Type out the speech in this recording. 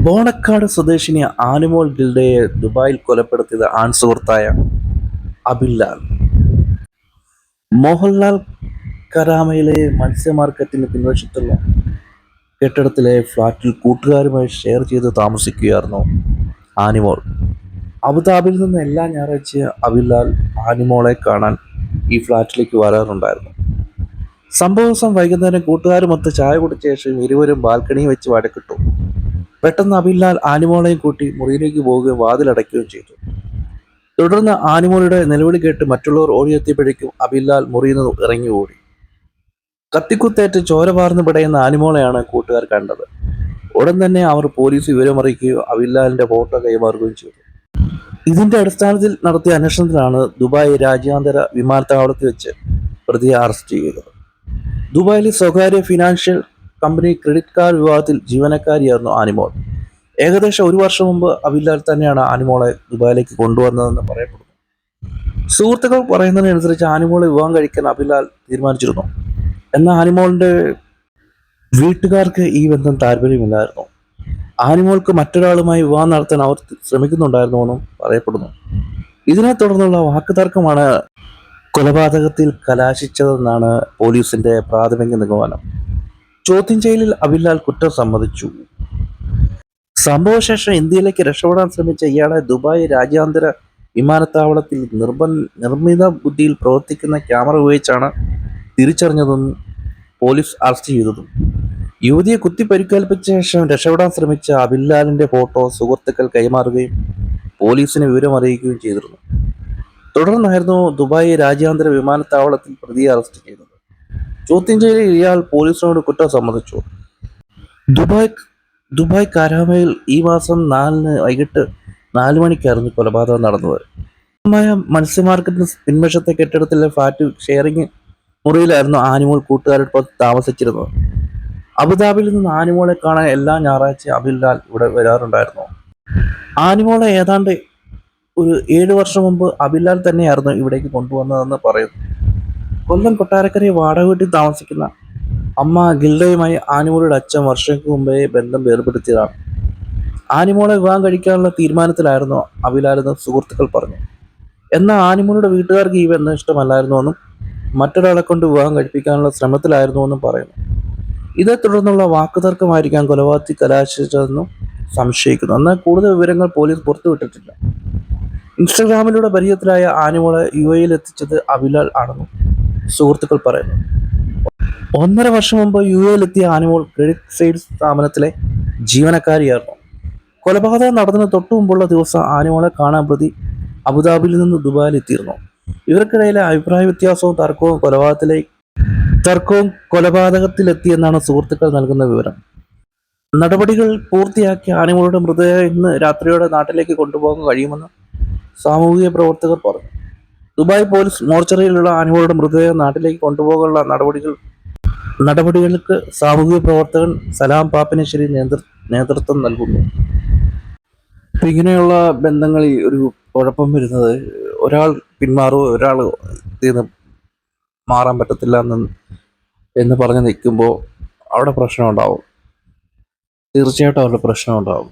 ബോണക്കാട് സ്വദേശിനി ആനിമോൾ ഗിൽഡയെ ദുബായിൽ കൊലപ്പെടുത്തിയത് ആൺസുഹൃത്തായ അബിൻലാൽ. മോഹൻലാൽ കരാമയിലെ മത്സ്യ മാർക്കറ്റിന് പിൻവശത്തുള്ള കെട്ടിടത്തിലെ ഫ്ളാറ്റിൽ കൂട്ടുകാരുമായി ഷെയർ ചെയ്ത് താമസിക്കുകയായിരുന്നു ആനിമോൾ. അബുദാബിയിൽ നിന്ന് എല്ലാ ഞായറാഴ്ചയും അബിൻലാൽ ആനിമോളെ കാണാൻ ഈ ഫ്ളാറ്റിലേക്ക് വരാറുണ്ടായിരുന്നു. സംഭവ ദിവസം വൈകുന്നേരം കൂട്ടുകാരുമൊത്ത് ചായ കുടിച്ച ശേഷം ഇരുവരും ബാൽക്കണിയിൽ വെച്ച് വഴക്കിട്ടു. പെട്ടെന്ന് അബിൻലാൽ ആനിമോളെയും കൂട്ടി മുറിയിലേക്ക് പോവുകയും വാതിലടയ്ക്കുകയും ചെയ്തു. തുടർന്ന് ആനിമോളുടെ നിലവിളി കേട്ട് മറ്റുള്ളവർ ഓടിയെത്തിയപ്പോഴേക്കും അബിൻലാൽ മുറിയിൽ നിന്ന് ഇറങ്ങി ഓടി. കത്തിക്കുത്തേറ്റ് ചോര വാർന്നു പിടയുന്ന ആനിമോളെയാണ് കൂട്ടുകാർ കണ്ടത്. ഉടൻ തന്നെ അവർ പോലീസ് വിവരമറിയിക്കുകയും അബിൻലാലിന്റെ ഫോട്ടോ കൈമാറുകയും ചെയ്തു. ഇതിന്റെ അടിസ്ഥാനത്തിൽ നടത്തിയ അന്വേഷണത്തിലാണ് ദുബായ് രാജ്യാന്തര വിമാനത്താവളത്തിൽ വെച്ച് പ്രതിയെ അറസ്റ്റ് ചെയ്തത്. ദുബായിലെ സ്വകാര്യ ഫിനാൻഷ്യൽ കമ്പനി ക്രെഡിറ്റ് കാർഡ് വിഭാഗത്തിൽ ജീവനക്കാരിയായിരുന്നു ആനിമോൾ. ഏകദേശം ഒരു വർഷം മുമ്പ് അബിൻലാൽ തന്നെയാണ് ആനിമോളെ ദുബായിലേക്ക് കൊണ്ടുവന്നതെന്ന് പറയപ്പെടുന്നു. സുഹൃത്തുക്കൾ പറയുന്നതിനനുസരിച്ച് ആനിമോളെ വിവാഹം കഴിക്കാൻ അബിൻലാൽ തീരുമാനിച്ചിരുന്നു. എന്നാൽ ആനിമോളിന്റെ വീട്ടുകാർക്ക് ഈ ബന്ധം താല്പര്യമില്ലായിരുന്നു. ആനിമോൾക്ക് മറ്റൊരാളുമായി വിവാഹം നടത്താൻ അവർ ശ്രമിക്കുന്നുണ്ടായിരുന്നുവെന്നും പറയപ്പെടുന്നു. ഇതിനെ തുടർന്നുള്ള വാക്കുതർക്കമാണ് കൊലപാതകത്തിൽ കലാശിച്ചതെന്നാണ് പോലീസിന്റെ പ്രാഥമിക നിഗമനം. ചോദ്യം ചെയ്യലിൽ അബിൻലാൽ കുറ്റം സമ്മതിച്ചു. സംഭവശേഷം ഇന്ത്യയിലേക്ക് രക്ഷപ്പെടാൻ ശ്രമിച്ച ഇയാളെ ദുബായ് രാജ്യാന്തര വിമാനത്താവളത്തിൽ നിർമ്മിത ബുദ്ധിയിൽ പ്രവർത്തിക്കുന്ന ക്യാമറ ഉപയോഗിച്ചാണ് തിരിച്ചറിഞ്ഞതെന്നും പോലീസ് അറസ്റ്റ് ചെയ്തതും. യുവതിയെ കുത്തി പരിക്കേൽപ്പിച്ച ശേഷം രക്ഷപ്പെടാൻ ശ്രമിച്ച അബിൻലാലിന്റെ ഫോട്ടോ സുഹൃത്തുക്കൾ കൈമാറുകയും പോലീസിനെ വിവരമറിയിക്കുകയും ചെയ്തിരുന്നു. തുടർന്നായിരുന്നു ദുബായ് രാജ്യാന്തര വിമാനത്താവളത്തിൽ പ്രതിയെ അറസ്റ്റ് ചെയ്തത്. ചോദ്യം ചെയ്യലിൽ ഇയാൾ പോലീസിനോട് കുറ്റം സമ്മതിച്ചു. ദുബായ് കാരാമയിൽ ഈ മാസം 4-ന് വൈകിട്ട് 4 മണിക്കായിരുന്നു കൊലപാതകം നടന്നത്. മത്സ്യ മാർക്കറ്റിന് പിൻവശത്തെ കെട്ടിടത്തിലെ ഫ്ലാറ്റ് ഷെയറിംഗ് മുറിയിലായിരുന്നു ആനിമോൾ കൂട്ടുകാരോടൊപ്പം താമസിച്ചിരുന്നത്. അബുദാബിയിൽ നിന്ന് ആനിമോളെ കാണാൻ എല്ലാ ഞായറാഴ്ചയും അബിൻലാൽ ഇവിടെ വരാറുണ്ടായിരുന്നു. ആനിമോളെ ഏതാണ്ട് ഒരു 7 വർഷം മുമ്പ് അബിൻലാൽ തന്നെയായിരുന്നു ഇവിടേക്ക് കൊണ്ടുവന്നതെന്ന് പറയുന്നു. കൊല്ലം കൊട്ടാരക്കര വാടക വീട്ടിൽ താമസിക്കുന്ന അമ്മ ഗിൽഡയുമായി ആനിമോളുടെ അച്ഛൻ വർഷങ്ങൾക്ക് മുമ്പേ ബന്ധം വേർപെടുത്തിയതാണ്. ആനിമോളെ വിവാഹം കഴിക്കാനുള്ള തീരുമാനത്തിലായിരുന്നു അബിൻലാലെന്ന് സുഹൃത്തുക്കൾ പറഞ്ഞു. എന്നാൽ ആനിമോളുടെ വീട്ടുകാർക്ക് ഈ ബന്ധം ഇഷ്ടമല്ലായിരുന്നുവെന്നും മറ്റൊരാളെ കൊണ്ട് വിവാഹം കഴിപ്പിക്കാനുള്ള ശ്രമത്തിലായിരുന്നുവെന്നും പറയുന്നു. ഇതേ തുടർന്നുള്ള വാക്കുതർക്കമായിരിക്കാം കൊലപാതകത്തിൽ കലാശിച്ചതെന്നും സംശയിക്കുന്നു. എന്നാൽ കൂടുതൽ വിവരങ്ങൾ പോലീസ് പുറത്തുവിട്ടിട്ടില്ല. ഇൻസ്റ്റഗ്രാമിലൂടെ പരിചയത്തിലായ ആനിമോളെ UAE എത്തിച്ചത് അബിൻലാൽ ആണെന്നും സുഹൃത്തുക്കൾ പറയുന്നു. 1.5 വർഷം മുമ്പ് UAE എത്തിയ ആനിമോൾ ക്രെഡിറ്റ് സെയിൽസ് സ്ഥാപനത്തിലെ ജീവനക്കാരിയായിരുന്നു. കൊലപാതകം നടന്നതിന് തൊട്ടു മുമ്പുള്ള ദിവസം ആനിമോളെ കാണാൻ പ്രതി അബുദാബിയിൽ നിന്ന് ദുബായിൽ എത്തിയിരുന്നു. ഇവർക്കിടയിലെ അഭിപ്രായ വ്യത്യാസവും തർക്കവും കൊലപാതകത്തിലെത്തിയെന്നാണ് സുഹൃത്തുക്കൾ നൽകുന്ന വിവരം. നടപടികൾ പൂർത്തിയാക്കി ആനിമോളുടെ മൃതദേഹം ഇന്ന് രാത്രിയോടെ നാട്ടിലേക്ക് കൊണ്ടുപോകാൻ കഴിയുമെന്ന് സാമൂഹിക പ്രവർത്തകർ പറഞ്ഞു. ദുബായ് പോലീസ് മോർച്ചറിയിലുള്ള ആനിമോളുടെ മൃതദേഹം നാട്ടിലേക്ക് കൊണ്ടുപോകാനുള്ള നടപടികൾക്ക് സാമൂഹിക പ്രവർത്തകൻ സലാം പാപ്പിനിശ്ശേരി നേതൃത്വം നൽകുന്നു. അപ്പൊ ഇങ്ങനെയുള്ള ബന്ധങ്ങളിൽ ഒരു കുഴപ്പം വരുന്നത്, ഒരാൾ പിന്മാറുക, ഒരാൾ ഇതിൽ മാറാൻ പറ്റത്തില്ല എന്ന് പറഞ്ഞ് നിൽക്കുമ്പോൾ അവിടെ പ്രശ്നം ഉണ്ടാവും. തീർച്ചയായിട്ടും അവിടെ പ്രശ്നം ഉണ്ടാവും.